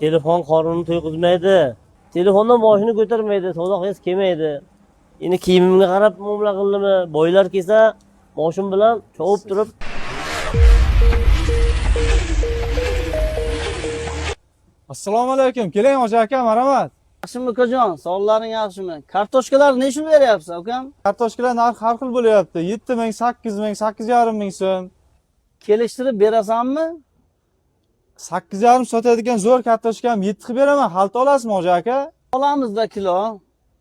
Telefon qornini to'yg'izmaydi. Telefondan boshini ko'tarmaydi, savdo qilgisi kelmaydi. Endi kiyimimga qarab muomala qildimi? Boylar kelsa, moshin bilan chovib turib Assalomu alaykum. Keling hoji aka, marhamat. Yaxshimi ukajon, sog'liqlaring yaxshimi? Kartoshkalar nechun beryapsiz ukam? Kartoshkalar narxi har xil bo'lyapti. 7 ming, 8 ming, 8,5 ming so'm. Kelishtirib berasanmi? 8,5 sotadigan zo'r kartoshkam 7 qilib beraman. Xalta olasizmi hoji aka? Olamizda kilo.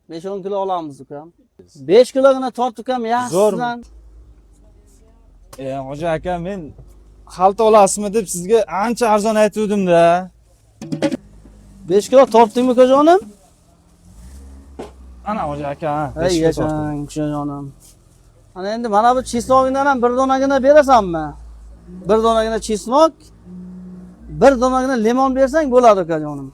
5-10 kilo olamiz ukam. 5 kilogina tort ukam, yaxshisidan. Hoji aka, men xalta olasizmi deb sizga ancha arzon aytuvdim-da. 5 kilo tortdingmi ukajonim? Ana hoji aka, Ey yashang ukajonim. Ana endi mana bu chesnogingdan ham bir donagina berasanmi? Bir donagina chesnok, bir donagina limon bersang bo'ladi ukajonim.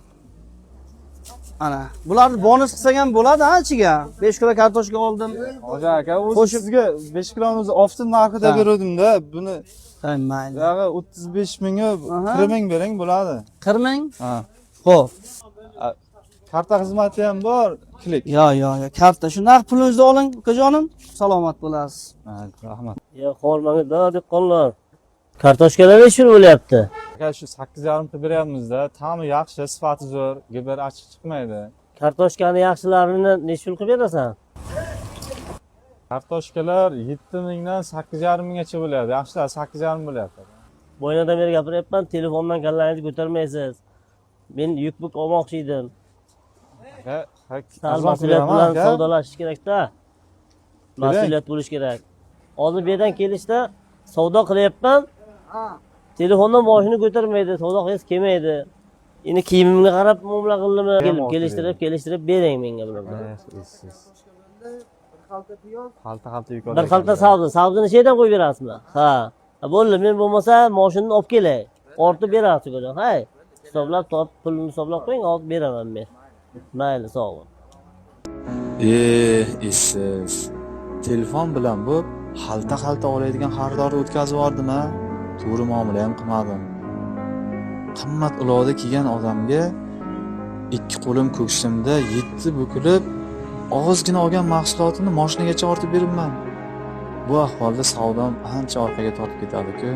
Ana, bularni bonus qilsang ham bo'ladi ha ichiga. 5 kilo kartoshka oldim. Hoji aka, o'zi sizga 5 kiloni oftin narxida beruvdim-da. Buni Mayli. yog'i 35 mingga 40 ming bering bo'ladi. 40 ming? Ha. Xo'p. Karta xizmati ham bor, klik. Yo, karta. Shu narx pulingizni oling ukajonim. Salomat bo'lasiz. Rahmat. "Ya qormangda dehqonlar. Kartoshkalar nechun bo'lyapti?" Aka, shu 8,5 qilib beryapmiz-da. Ta'mi yaxshi, sifati zo'r, gibar achchiq chiqmaydi. Kartoshkani yaxshilarini nechun qilib berasan? Kartoshkalar 7 mingdan 8,5 minggacha bo'lyapti. Yaxshilar 8,5 bo'lyapti. Bo'ynadan beri gapiryapman, telefondan kallangizni ko'tarmaysiz. Men yuk-buk olmoqchi edim. Aka, Sal mas'uliyat bilan savdolashish kerak-da. Mas'uliyat bo'lish kerak. Hozir bu yerdan kelishda savdo qilyapman. Telefondan boshini ko'tarmaydi, savdo qilgisi kelmaydi. Endi kiyimimga qarab muomala qildimi? Kelishtirib bering menga bularni. Xalta yuk Bir xalta sabzi nechadan qo'yib berasizmi? Ha. Bo'ldi, men bo'lmasa mashinani olib kelay. Ortib berasiz ukajon. Hay. Hisoblab topib, pulni hisoblab qo'ying, olib beraman men. Mayli, sog' bo'l. Esiz. Telefon bilan bu xalta oladigan xaridorni o'tkazib yubordim-a. To'g'ri muomala ham qilmadim. Qimmat ulovda kiygan odamga ikki qo'lim ko'ksimda 7 bukilib, og'izgina olgan mahsulotini mashinagacha ortib beribman. Bu ahvolda savdom ancha orqaga tortib ketadi-ku.